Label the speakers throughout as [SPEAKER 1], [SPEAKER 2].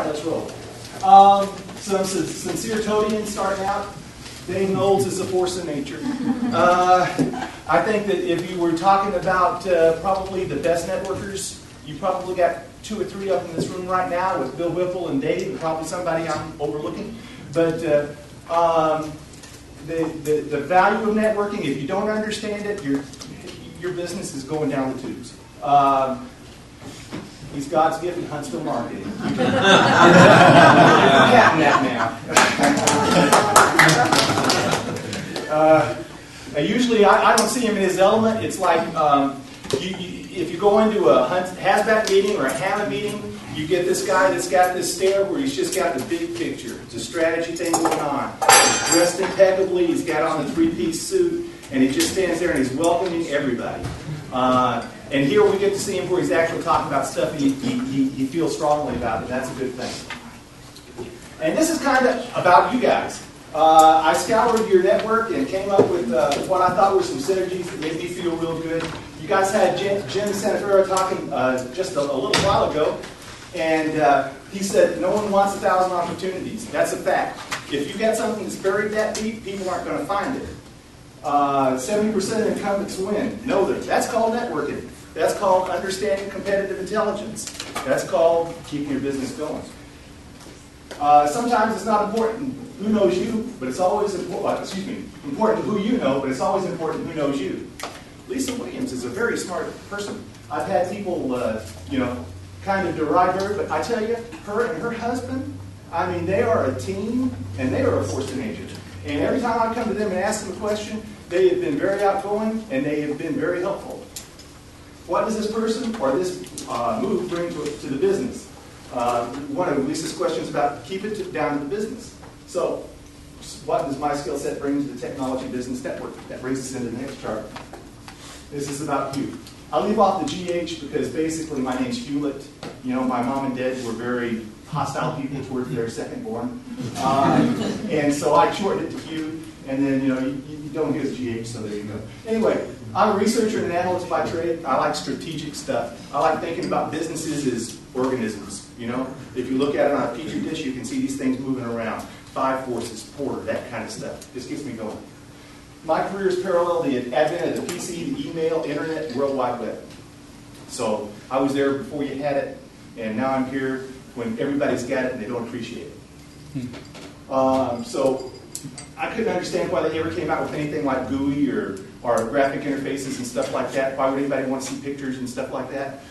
[SPEAKER 1] let's roll. Some sincere Toadians starting out. Dave Knowles is a force of nature. I think that if you were talking about probably the best networkers, you probably got 2 or 3 of them in this room right now with Bill Whipple and Dave, and probably somebody I'm overlooking. But the value of networking, if you don't understand it, your business is going down the tubes. He's God's gift in Huntsville marketing. You can patent that now. Usually, I don't see him in his element. It's like if you go into a HAZBAT meeting or a HAMA meeting, you get this guy that's got this stare where he's just got the big picture. It's a strategy thing going on. He's dressed impeccably. He's got on the 3-piece suit, and he just stands there and he's welcoming everybody. And here we get to see him where he's actually talking about stuff he feels strongly about, and that's a good thing. And this is kind of about you guys. I scoured your network and came up with what I thought were some synergies that made me feel real good. You guys had Jim Sanafero talking just a little while ago, and he said no one wants 1,000 opportunities. That's a fact. If you got something that's buried that deep, people aren't going to find it. 70% of incumbents win. Know that. That's called networking. That's called understanding competitive intelligence. That's called keeping your business going. Sometimes it's not important who knows you, but it's always important who you know, but it's always important who knows you. Lisa Williams is a very smart person. I've had people, kind of deride her, but I tell you, her and her husband, I mean, they are a team, and they are a force of nature. And every time I come to them and ask them a question, they have been very outgoing, and they have been very helpful. What does this person or this move bring to the business? One of Lisa's questions about keep it down to the business. So, what does my skill set bring to the technology business network? That brings us into the next chart. This is about you. I'll leave off the GH because basically my name's Hewlett. You know, my mom and dad were very hostile people towards their second born. And so I shortened it to Hugh, and then, you don't use GH, so there you go. Anyway, I'm a researcher and an analyst by trade. I like strategic stuff. I like thinking about businesses as organisms. If you look at it on a petri dish, you can see these things moving around. 5 forces, Porter, that kind of stuff. This gets me going. My career is parallel to the advent of the PC, the email, internet, World Wide Web. So I was there before you had it, and now I'm here when everybody's got it and they don't appreciate it. So I couldn't understand why they ever came out with anything like GUI or graphic interfaces and stuff like that. Why would anybody want to see pictures and stuff like that?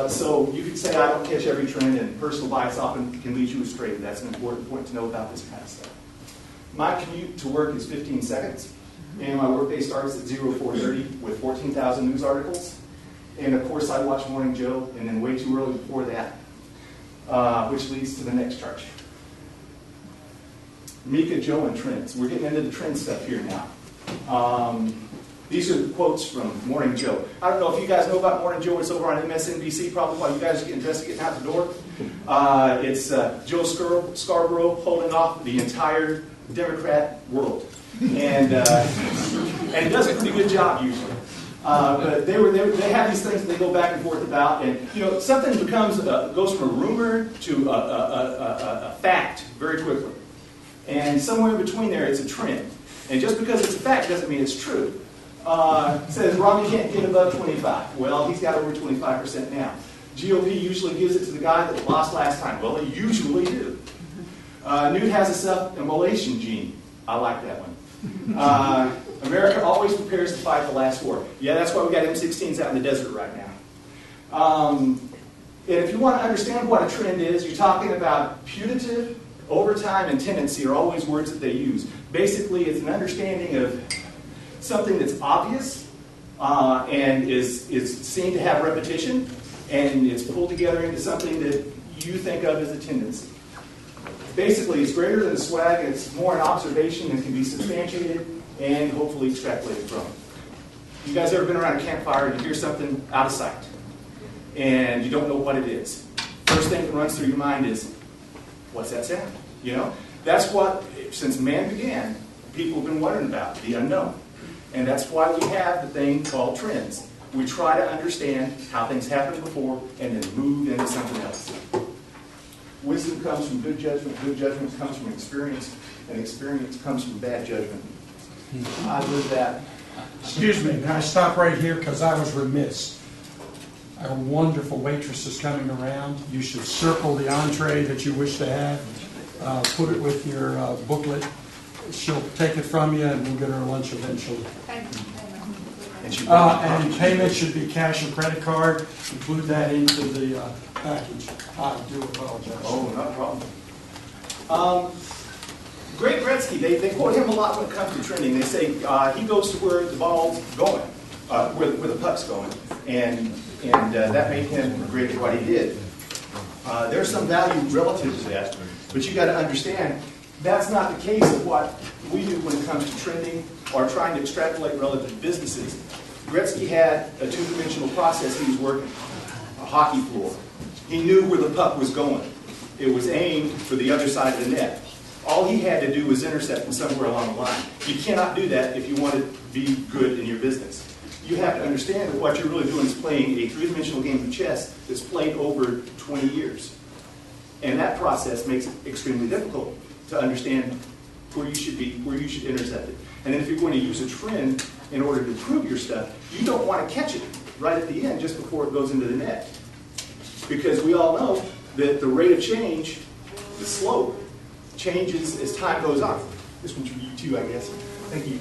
[SPEAKER 1] So you could say I don't catch every trend, and personal bias often can lead you astray. That's an important point to know about this kind of stuff. My commute to work is 15 seconds, and my workday starts at 04:30 with 14,000 news articles. And of course, I watch Morning Joe, and then way too early before that, which leads to the next chart. Mika, Joe, and trends. We're getting into the trend stuff here now. These are the quotes from Morning Joe. I don't know if you guys know about Morning Joe. It's over on MSNBC, probably while you guys are getting dressed and getting out the door. It's Joe Scarborough holding off the entire Democrat world. And he does a pretty good job usually. But they have these things that they go back and forth about, and something goes from a rumor to a fact very quickly. And somewhere in between there, it's a trend. And just because it's a fact doesn't mean it's true. It says Romney can't get above 25. Well, he's got over 25% now. GOP usually gives it to the guy that lost last time. Well, they usually do. Newt has a self-immolation gene. I like that one. America always prepares to fight the last war. Yeah, that's why we got M16s out in the desert right now. And if you want to understand what a trend is, you're talking about putative, overtime, and tendency are always words that they use. Basically, it's an understanding of something that's obvious and is seen to have repetition, and it's pulled together into something that you think of as a tendency. Basically, it's greater than a swag, and it's more an observation and can be substantiated and hopefully extrapolated from. You guys ever been around a campfire and you hear something out of sight, and you don't know what it is? First thing that runs through your mind is, what's that sound? That's what, since man began, people have been wondering about, the unknown. And that's why we have the thing called trends. We try to understand how things happened before and then move into something else. Wisdom comes from good judgment comes from experience, and experience comes from bad judgment. I live that.
[SPEAKER 2] Excuse me, can I stop right here because I was remiss. Our wonderful waitress is coming around. You should circle the entree that you wish to have. Put it with your booklet. She'll take it from you and we'll get her lunch eventually. And payment should be cash or credit card. Include that into the package. I do apologize.
[SPEAKER 1] Oh, not a problem. Great Gretzky, they quote him a lot when it comes to trending. They say he goes to where the ball's going, where the puck's going, and that made him great at what he did. There's some value relative to that, but you got to understand that's not the case of what we do when it comes to trending or trying to extrapolate relative to businesses. Gretzky had a two-dimensional process he was working, a hockey floor. He knew where the puck was going. It was aimed for the other side of the net. All he had to do was intercept from somewhere along the line. You cannot do that if you want to be good in your business. You have to understand that what you're really doing is playing a three-dimensional game of chess that's played over 20 years. And that process makes it extremely difficult to understand where you should be, where you should intercept it. And then if you're going to use a trend in order to prove your stuff, you don't want to catch it right at the end just before it goes into the net. Because we all know that the rate of change, the slope, changes as time goes on. This one's for you too, I guess. Thank you.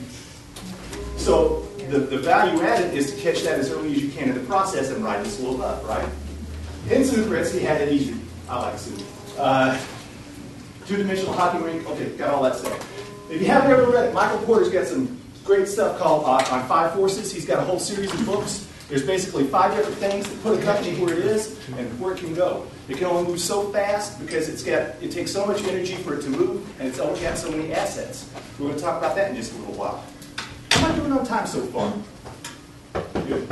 [SPEAKER 1] So the value added is to catch that as early as you can in the process and ride the slope up, right? Enzo Gretzky had it easy. I like Sue. Two-dimensional hockey rink. Okay, got all that stuff. If you haven't ever read it, Michael Porter's got some great stuff called On Five Forces. He's got a whole series of books. There's basically 5 different things that put a company where it is and where it can go. It can only move so fast because it takes so much energy for it to move, and it's only got so many assets. We're going to talk about that in just a little while. How am I doing on time so far? Good.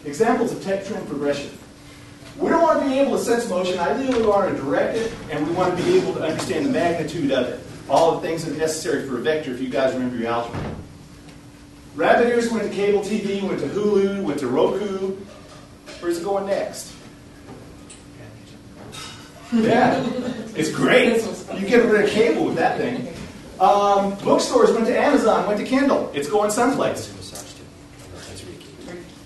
[SPEAKER 1] Examples of tech trend progression. We don't want to be able to sense motion. Ideally, we want to direct it, and we want to be able to understand the magnitude of it. All the things that are necessary for a vector, if you guys remember your algebra. Rabbit ears went to cable TV, went to Hulu, went to Roku. Where's it going next? Yeah, it's great. You get rid of cable with that thing. Bookstores went to Amazon, went to Kindle. It's going someplace.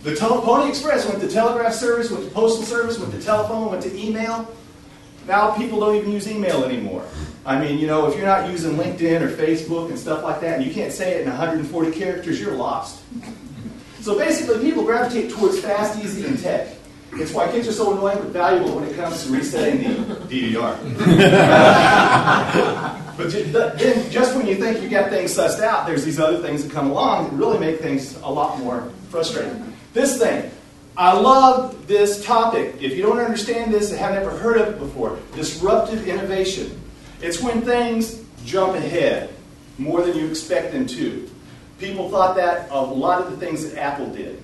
[SPEAKER 1] The Pony Express went to telegraph service, went to postal service, went to telephone, went to email. Now people don't even use email anymore. I mean, you know, if you're not using LinkedIn or Facebook and stuff like that, and you can't say it in 140 characters, you're lost. So basically, people gravitate towards fast, easy, and tech. It's why kids are so annoying but valuable when it comes to resetting the DDR. But then, just when you think you got things sussed out, there's these other things that come along that really make things a lot more frustrating. This thing. I love this topic. If you don't understand this and haven't ever heard of it before, disruptive innovation. It's when things jump ahead more than you expect them to. People thought that of a lot of the things that Apple did.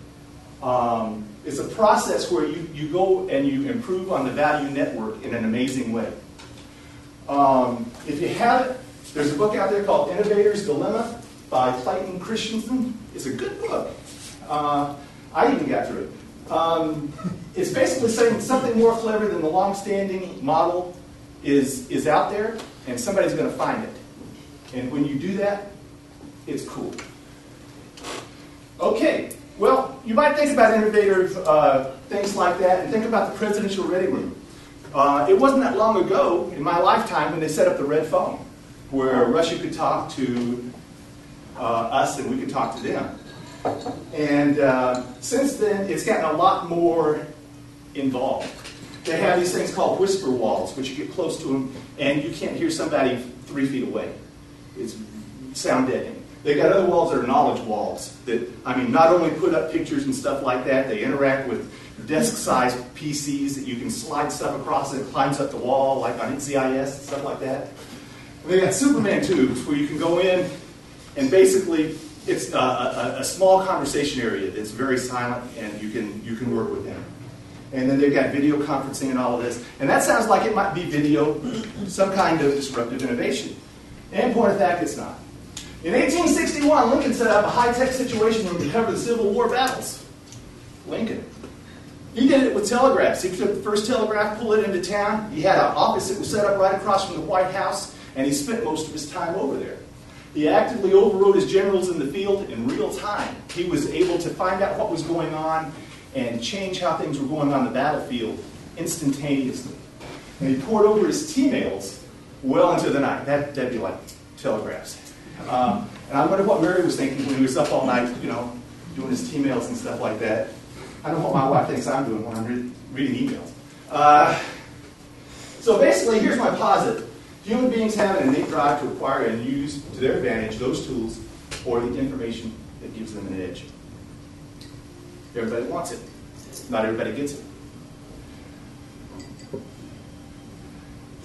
[SPEAKER 1] It's a process where you go and you improve on the value network in an amazing way. If you haven't, there's a book out there called Innovator's Dilemma by Clayton Christensen. It's a good book. I even got through it. It's basically saying something more clever than the long-standing model is out there, and somebody's going to find it. And when you do that, it's cool. Okay, well, you might think about innovative things like that, and think about the presidential ready room. It wasn't that long ago, in my lifetime, when they set up the red phone, where Russia could talk to us and we could talk to them. And since then, it's gotten a lot more involved. They have these things called whisper walls, which you get close to them, and you can't hear somebody 3 feet away. It's sound deadening. They got other walls that are knowledge walls that, I mean, not only put up pictures and stuff like that, they interact with desk-sized PCs that you can slide stuff across and it climbs up the wall, like on NCIS and stuff like that. And they got Superman tubes where you can go in and basically it's a small conversation area that's very silent, and you can work with them. And then they've got video conferencing and all of this. And that sounds like it might be video, some kind of disruptive innovation. And point of fact, it's not. In 1861, Lincoln set up a high-tech situation room to cover the Civil War battles. Lincoln. He did it with telegraphs. He took the first telegraph, pulled it into town. He had an office that was set up right across from the White House, and he spent most of his time over there. He actively overrode his generals in the field in real time. He was able to find out what was going on and change how things were going on the battlefield instantaneously. And he poured over his T-mails well into the night. That'd be like telegraphs. And I wonder what Mary was thinking when he was up all night, doing his T-mails and stuff like that. I don't know what my wife thinks I'm doing when I'm reading emails. So basically, here's my posit. Human beings have an innate drive to acquire and use to their advantage those tools or the information that gives them an edge. Everybody wants it. Not everybody gets it.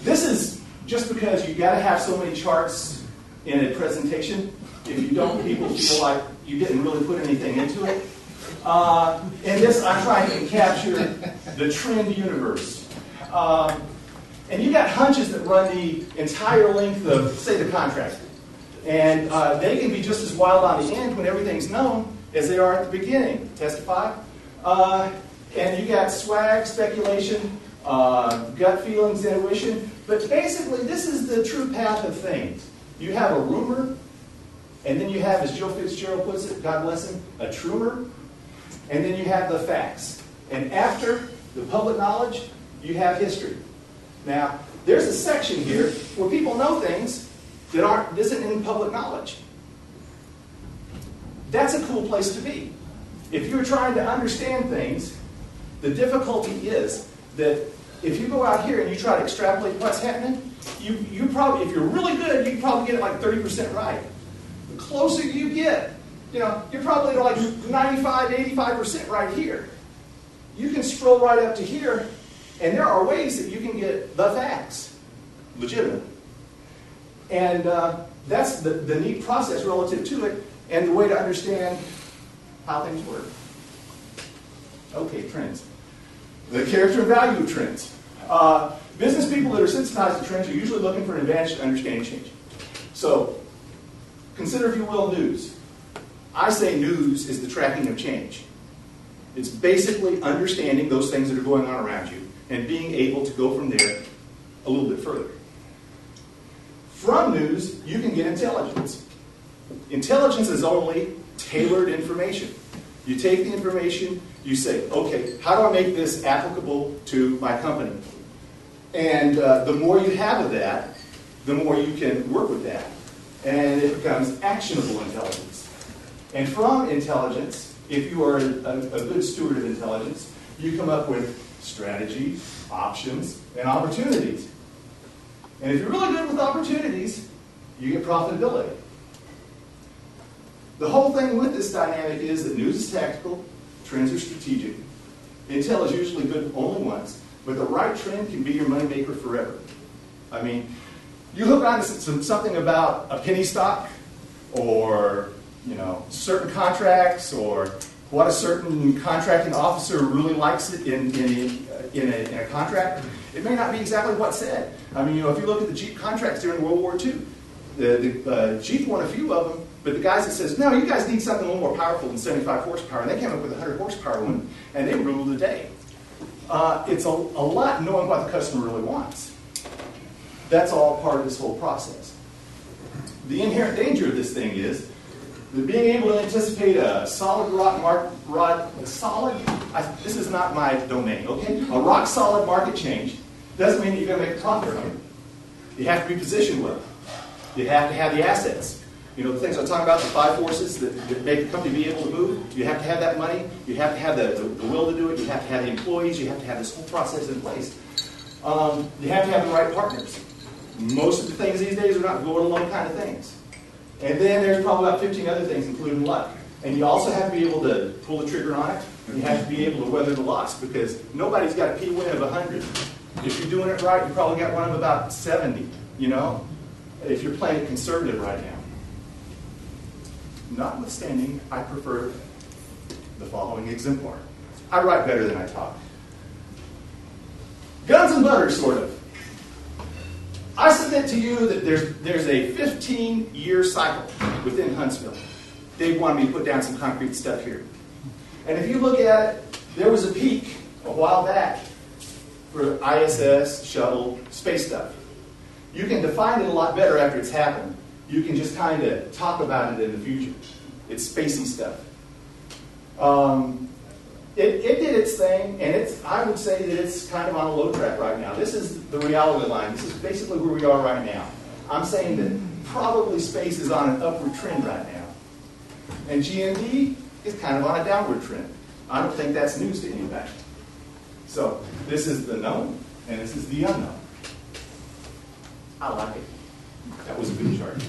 [SPEAKER 1] This is just because you've got to have so many charts in a presentation. If you don't, people feel like you didn't really put anything into it. In this, I'm trying to capture the trend universe. And you got hunches that run the entire length of, say, the contract. And they can be just as wild on the end when everything's known as they are at the beginning. Testify. And you got swag, speculation, gut feelings, intuition. But basically, this is the true path of things. You have a rumor, and then you have, as Joe Fitzgerald puts it, God bless him, a trumor, and then you have the facts. And after the public knowledge, you have history. Now, there's a section here where people know things that isn't in public knowledge. That's a cool place to be. If you're trying to understand things, the difficulty is that if you go out here and you try to extrapolate what's happening, you probably, if you're really good, you can probably get it like 30% right. The closer you get, you're probably like 95, 85% right here. You can scroll right up to here, and there are ways that you can get the facts legitimate. And that's the neat process relative to it, and the way to understand how things work. Okay, trends. The character and value of trends. Business people that are sensitized to trends are usually looking for an advantage to understanding change. So, consider, if you will, news. I say news is the tracking of change. It's basically understanding those things that are going on around you and being able to go from there a little bit further. From news, you can get intelligence. Intelligence is only tailored information. You take the information, you say, okay, how do I make this applicable to my company? And the more you have of that, the more you can work with that. And it becomes actionable intelligence. And from intelligence, if you are a good steward of intelligence, you come up with strategy, options, and opportunities. And if you're really good with opportunities, you get profitability. The whole thing with this dynamic is that news is tactical, trends are strategic. Intel is usually good only once, but the right trend can be your moneymaker forever. I mean, you hook on to something about a penny stock, or certain contracts, or what a certain contracting officer really likes it in a contract. It may not be exactly what's said. I mean, if you look at the Jeep contracts during World War II, the Jeep won a few of them, but the guys that says, no, you guys need something a little more powerful than 75 horsepower, and they came up with a 100 horsepower one, and they ruled the day. It's a lot knowing what the customer really wants. That's all part of this whole process. The inherent danger of this thing is that being able to anticipate a solid this is not my domain, okay? A rock solid market change doesn't mean that you're going to make a profit from it. You have to be positioned well. You have to have the assets. The things I'm talking about, the 5 forces that make a company be able to move. You have to have that money. You have to have the will to do it. You have to have the employees. You have to have this whole process in place. You have to have the right partners. Most of the things these days are not go-it-alone kind of things. And then there's probably about 15 other things, including luck. And you also have to be able to pull the trigger on it. You have to be able to weather the loss, because nobody's got a P-win of 100. If you're doing it right, you probably got one of about 70, if you're playing it conservative right now. Notwithstanding, I prefer the following exemplar. I write better than I talk. Guns and butter, sort of. I submit to you that there's a 15-year cycle within Huntsville. Dave wanted me to put down some concrete stuff here. And if you look at it, there was a peak a while back for ISS, shuttle, space stuff. You can define it a lot better after it's happened. You can just kind of talk about it in the future. It's spacey stuff. It did its thing, and I would say that it's kind of on a low track right now. This is the reality line. This is basically where we are right now. I'm saying that probably space is on an upward trend right now. And GMD is kind of on a downward trend. I don't think that's news to anybody. So this is the known, and this is the unknown. I like it. That was a good chart.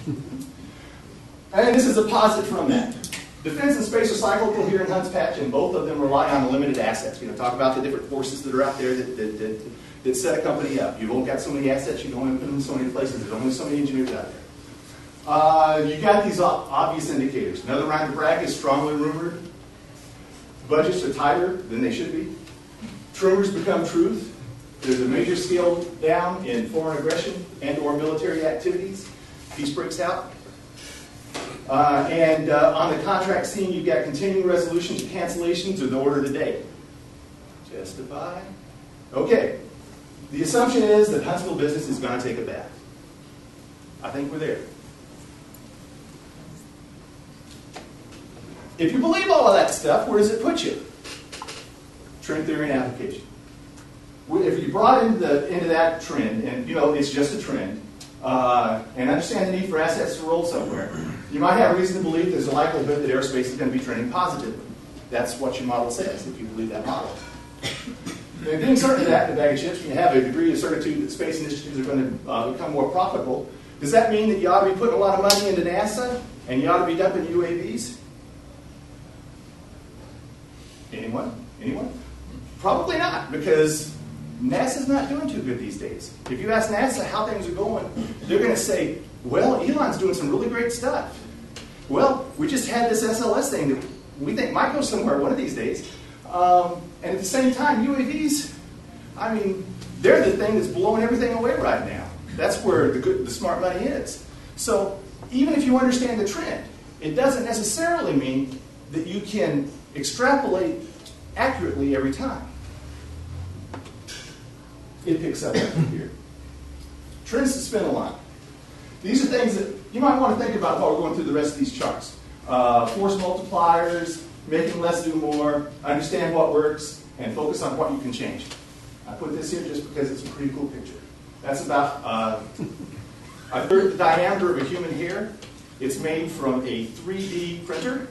[SPEAKER 1] And this is a posit from that. Defense and space are cyclical here in Hunt's Patch, and both of them rely on limited assets. Talk about the different forces that are out there that set a company up. You've only got so many assets, you can only put them in so many places, there's only so many engineers out there. You got these obvious indicators. Another round of brag is strongly rumored. Budgets are tighter than they should be. Rumors become truth. There's a major scale down in foreign aggression and or military activities. Peace breaks out. And on the contract scene, you've got continuing resolutions and cancellations of the order today. Justify. Okay. The assumption is that Huntsville business is going to take a bath. I think we're there. If you believe all of that stuff, where does it put you? Trend theory and application. If you brought into that trend, and it's just a trend, and understand the need for assets to roll somewhere, you might have reason to believe there's a likelihood that aerospace is going to be trending positively. That's what your model says, if you believe that model. And being certain of that in a bag of chips, when you have a degree of certitude that space initiatives are going to become more profitable, does that mean that you ought to be putting a lot of money into NASA, and you ought to be dumping UAVs? Anyone? Anyone? Probably not, because NASA's not doing too good these days. If you ask NASA how things are going, they're going to say, well, Elon's doing some really great stuff. Well, we just had this SLS thing that we think might go somewhere one of these days. And at the same time, UAVs, I mean, they're the thing that's blowing everything away right now. That's where the smart money is. So even if you understand the trend, it doesn't necessarily mean that you can extrapolate accurately every time. It picks up here. Trends to spin a lot. These are things that you might want to think about while we're going through the rest of these charts. Force multipliers, making less do more, understand what works, and focus on what you can change. I put this here just because it's a pretty cool picture. That's about a third the diameter of a human hair. It's made from a 3D printer,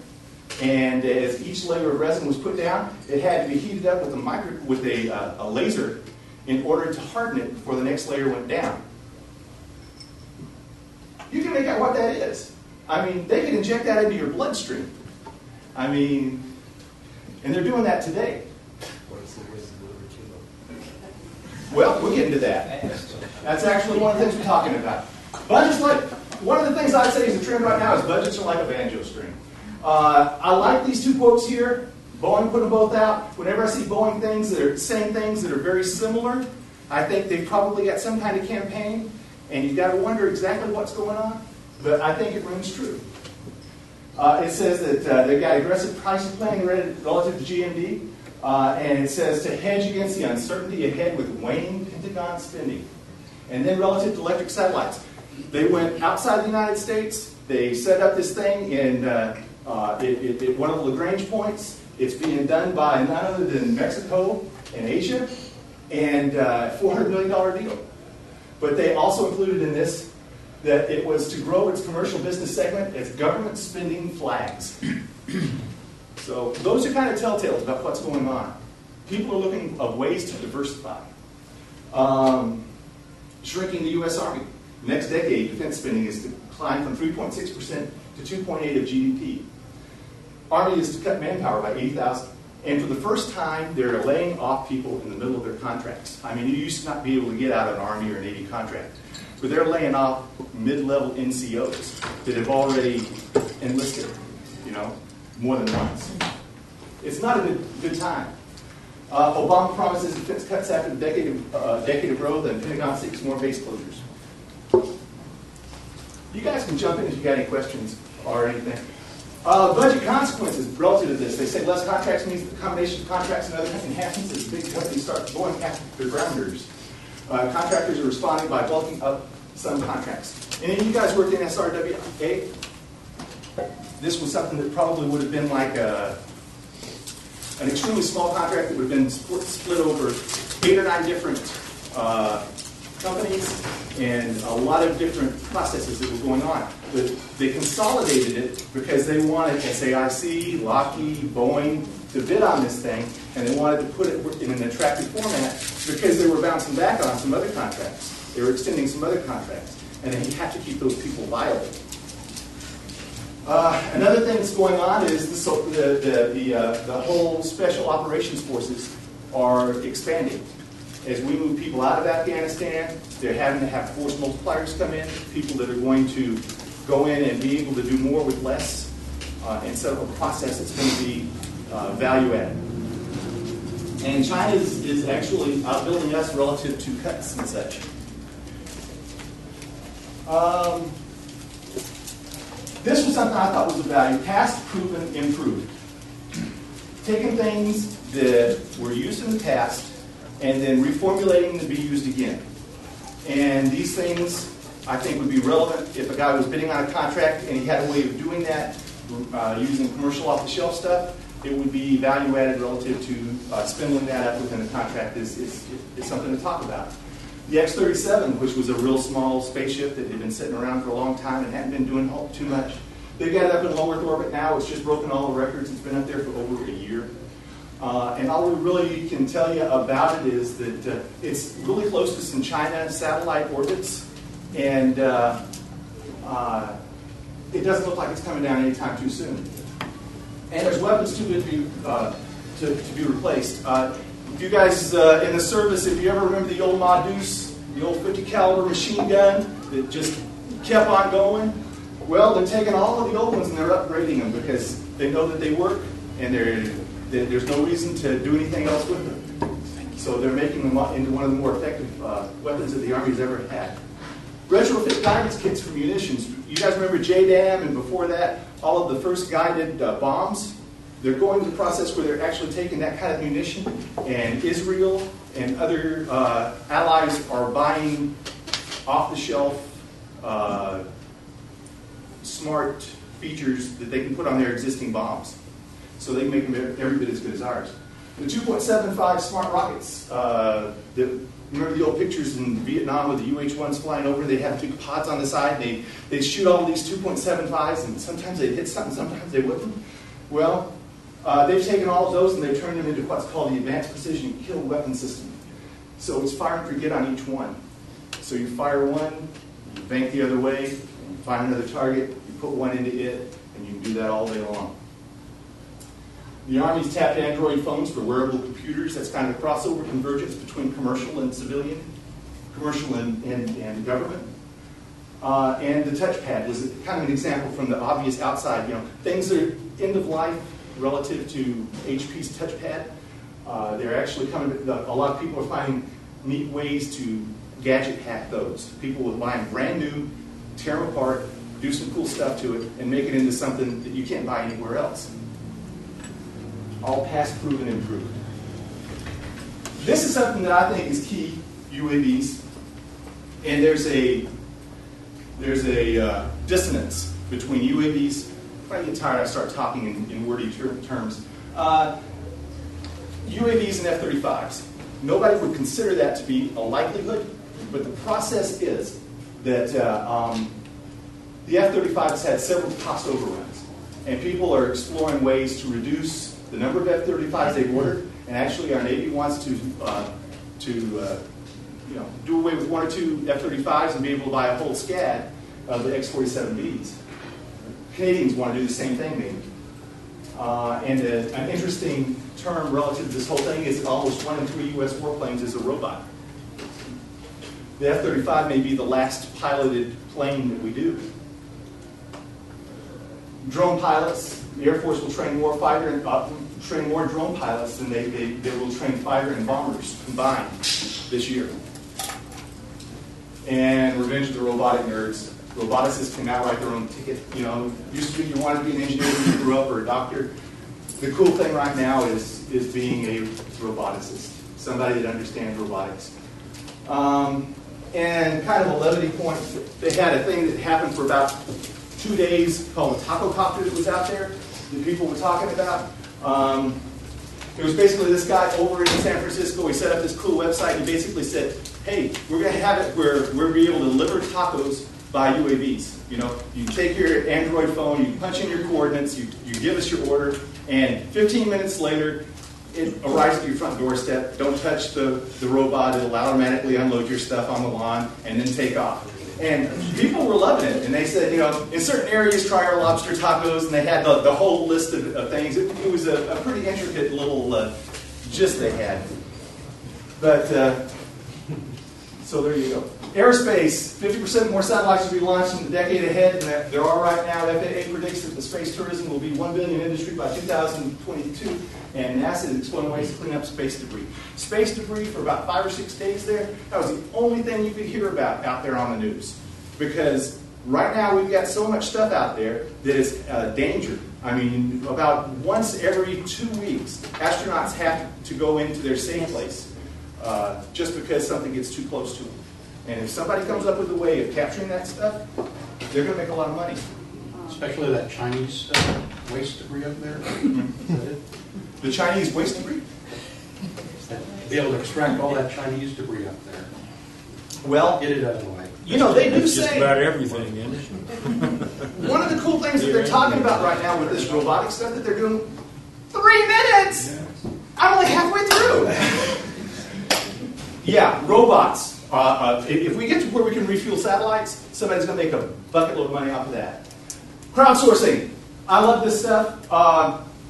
[SPEAKER 1] and as each layer of resin was put down, it had to be heated up with a laser in order to harden it before the next layer went down. You can make out what that is. I mean, they can inject that into your bloodstream. I mean, and they're doing that today. Well, we'll get into that. That's actually one of the things we're talking about. Budgets one of the things I'd say is the trend right now is budgets are like a banjo string. I like these two quotes here. Boeing put them both out. Whenever I see Boeing things that are saying things that are very similar, I think they've probably got some kind of campaign, and you've got to wonder exactly what's going on, but I think it rings true. It says that they've got aggressive pricing planning relative to GMD, and it says to hedge against the uncertainty ahead with waning Pentagon spending. And then relative to electric satellites, they went outside the United States. They set up this thing in one of the Lagrange points. It's being done by none other than Mexico and Asia, and $400 million deal. But they also included in this that it was to grow its commercial business segment as government spending flags. So those are kind of telltales about what's going on. People are looking of ways to diversify. Shrinking the U.S. Army. Next decade, defense spending is to climb from 3.6% to 2.8% of GDP. Army is to cut manpower by 80,000. And for the first time, they're laying off people in the middle of their contracts. I mean, you used to not be able to get out of an Army or Navy contract. But they're laying off mid-level NCOs that have already enlisted, more than once. It's not a good time. Obama promises defense cuts after the decade of growth, and Pentagon seeks more base closures. You guys can jump in if you got any questions or anything. Budget consequences relative to this. They say less contracts means the combination of contracts and other enhancements as big companies start going after their grounders. Contractors are responding by bulking up some contracts. Any of you guys worked in SRWA? This was something that probably would have been like an extremely small contract that would have been split over 8 or 9 different companies and a lot of different processes that were going on. But they consolidated it because they wanted SAIC, Lockheed, Boeing to bid on this thing, and they wanted to put it in an attractive format because they were bouncing back on some other contracts. They were extending some other contracts, and they had to keep those people viable. Another thing that's going on is the whole special operations forces are expanding. As we move people out of Afghanistan, they're having to have force multipliers come in, people that are going to go in and be able to do more with less, and set up a process that's going to be value added. And China is actually outbuilding us relative to cuts and such. This was something I thought was of value. Past, proven, improved. Taking things that were used in the past and then reformulating them to be used again. And these things, I think, would be relevant if a guy was bidding on a contract and he had a way of doing that using commercial off-the-shelf stuff. It would be value-added relative to spindling that up within a contract is something to talk about. The X-37, which was a real small spaceship that had been sitting around for a long time and hadn't been doing too much, they got it up in low Earth orbit now. It's just broken all the records. It's been up there for over a year. And all we really can tell you about it is that it's really close to some China satellite orbits, and it doesn't look like it's coming down anytime too soon. And there's weapons too good to be replaced. If you guys in the service, if you ever remember the old Ma Deuce, the old 50 caliber machine gun that just kept on going, well, they're taking all of the old ones and they're upgrading them because they know that they work and there's no reason to do anything else with them. So they're making them into one of the more effective weapons that the Army's ever had. Retrofit guidance kits for munitions. You guys remember JDAM and before that, all of the first guided bombs? They're going through the process where they're actually taking that kind of munition, and Israel and other allies are buying off-the-shelf smart features that they can put on their existing bombs. So they can make them every bit as good as ours. The 2.75 smart rockets, remember the old pictures in Vietnam with the UH-1s flying over? They have big pods on the side, and they'd shoot all of these 2.75s, and sometimes they'd hit something, sometimes they wouldn't. Well, they've taken all of those and they've turned them into what's called the Advanced Precision Kill Weapon System. So it's fire and forget on each one. So you fire one, you bank the other way, and you find another target, you put one into it, and you can do that all day long. The Army's tapped Android phones for wearable computers. That's kind of a crossover convergence between commercial and civilian, commercial and government. And the touchpad was kind of an example from the obvious outside. Things that are end of life relative to HP's touchpad. They're actually coming. A lot of people are finding neat ways to gadget hack those. People will buy them brand new, tear them apart, do some cool stuff to it, and make it into something that you can't buy anywhere else. All past, proven, improved. This is something that I think is key, UAVs, and there's a dissonance between UAVs. If I get tired, I start talking in wordy terms. UAVs and F-35s. Nobody would consider that to be a likelihood, but the process is that the F-35 has had several cost overruns, and people are exploring ways to reduce the number of F-35s they've ordered, and actually our Navy wants to do away with 1 or 2 F-35s and be able to buy a whole SCAD of the X-47Bs. Canadians want to do the same thing, maybe. And an interesting term relative to this whole thing is almost 1 in 3 U.S. warplanes is a robot. The F-35 may be the last piloted plane that we do. Drone pilots. The Air Force will train more train more drone pilots than they will train fighter and bombers combined this year. And Revenge of the Robotic Nerds. Roboticists can now write their own ticket. You know, used to be you wanted to be an engineer when you grew up or a doctor. The cool thing right now is being a roboticist, somebody that understands robotics. And kind of a levity point, they had a thing that happened for about 2 days called a taco copter that was out there that people were talking about. It was basically this guy over in San Francisco. He set up this cool website. He basically said, hey, we're going to have it where we're going to be able to deliver tacos by UAVs. You know, you take your Android phone, you punch in your coordinates, you give us your order, and 15 minutes later, it arrives at your front doorstep. Don't touch the robot. It'll automatically unload your stuff on the lawn and then take off. And people were loving it. And they said, you know, in certain areas, try our lobster tacos. And they had the whole list of things. It was a pretty intricate little gist they had. But, so there you go. Aerospace, 50% more satellites will be launched in the decade ahead than there are right now. FAA predicts that the space tourism will be $1 billion industry by 2022, and NASA is exploring ways to clean up space debris. Space debris for about 5 or 6 days there, that was the only thing you could hear about out there on the news. Because right now we've got so much stuff out there that is danger. I mean, about once every 2 weeks, astronauts have to go into their safe place just because something gets too close to them. And if somebody comes up with a way of capturing that stuff, they're going to make a lot of money.
[SPEAKER 3] Especially that Chinese waste debris up there. Is that it?
[SPEAKER 1] The Chinese waste debris?
[SPEAKER 3] To be able to extract all that Chinese debris up there.
[SPEAKER 1] Well,
[SPEAKER 3] get it out of the way.
[SPEAKER 1] You know, they do
[SPEAKER 4] That's
[SPEAKER 1] say
[SPEAKER 4] just about everything, isn't it?
[SPEAKER 1] One of the cool things that they're talking about right now with this robotic stuff that they're doing, 3 minutes!
[SPEAKER 4] Yeah.
[SPEAKER 1] I'm only halfway through. Yeah, robots. If we get to where we can refuel satellites, somebody's going to make a bucket load of money off of that. Crowdsourcing. I love this stuff.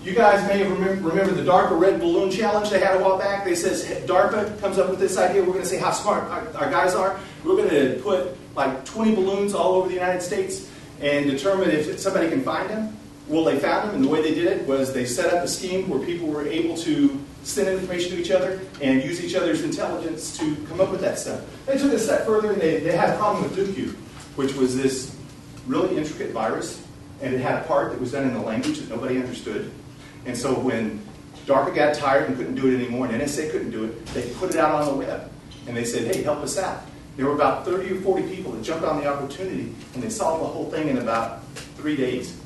[SPEAKER 1] You guys may have remember the DARPA Red Balloon Challenge they had a while back. They says DARPA comes up with this idea. We're going to see how smart our guys are. We're going to put like 20 balloons all over the United States and determine if somebody can find them. Well, they found them, and the way they did it was they set up a scheme where people were able to send information to each other and use each other's intelligence to come up with that stuff. They took it a step further, and they had a problem with Duku, which was this really intricate virus, and it had a part that was done in a language that nobody understood. And so when DARPA got tired and couldn't do it anymore, and NSA couldn't do it, they put it out on the web. And they said, hey, help us out. There were about 30 or 40 people that jumped on the opportunity, and they solved the whole thing in about 3 days.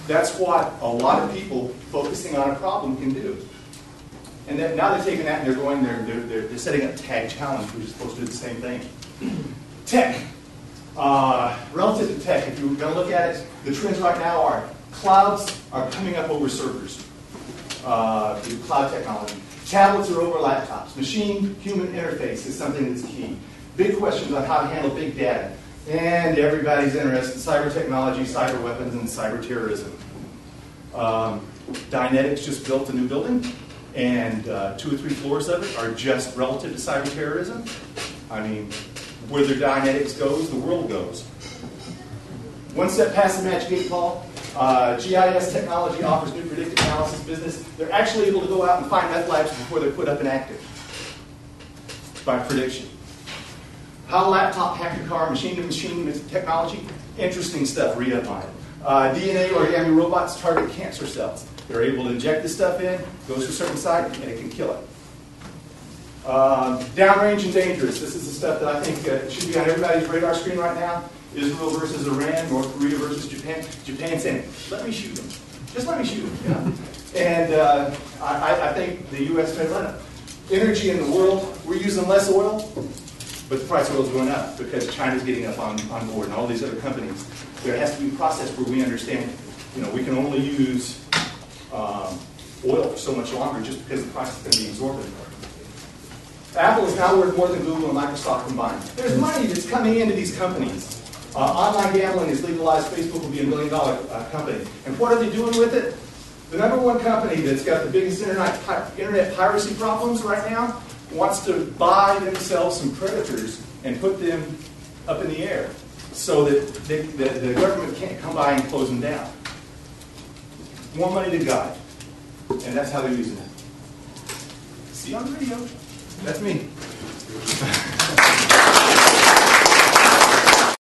[SPEAKER 1] That's what a lot of people focusing on a problem can do. And then now they're taking that and they're setting up Tag Challenge, which is supposed to do the same thing. Tech. Relative to tech, if you're going to look at it, the trends right now are clouds are coming up over servers. Cloud technology. Tablets are over laptops. Machine-human interface is something that's key. Big questions on how to handle big data. And everybody's interested in cyber technology, cyber weapons, and cyber terrorism. Dynetics just built a new building, and 2 or 3 floors of it are just relative to cyber terrorism. I mean, where their Dynetics goes, the world goes. One step past the magic 8 ball. GIS technology offers new predictive analysis business. They're actually able to go out and find meth labs before they're put up and active by prediction. How a laptop hacked a car, machine-to-machine technology, interesting stuff, read up on it. DNA origami robots target cancer cells. They're able to inject this stuff in, goes to a certain site, and it can kill it. Downrange and dangerous. This is the stuff that I think should be on everybody's radar screen right now. Israel versus Iran, North Korea versus Japan. Japan saying, let me shoot them. Just let me shoot them. You know? And I think the U.S. may run it. Energy in the world, we're using less oil, but the price of oil is going up because China's getting up on board and all these other companies. There has to be a process where we understand, you know, we can only use oil for so much longer just because the price is going to be exorbitant. Apple is now worth more than Google and Microsoft combined. There's money that's coming into these companies. Online gambling is legalized. Facebook will be $1 million company. And what are they doing with it? The #1 company that's got the biggest internet piracy problems right now wants to buy themselves some predators and put them up in the air so that the government can't come by and close them down. More money than God. And that's how they're using it. See you on the radio. That's me.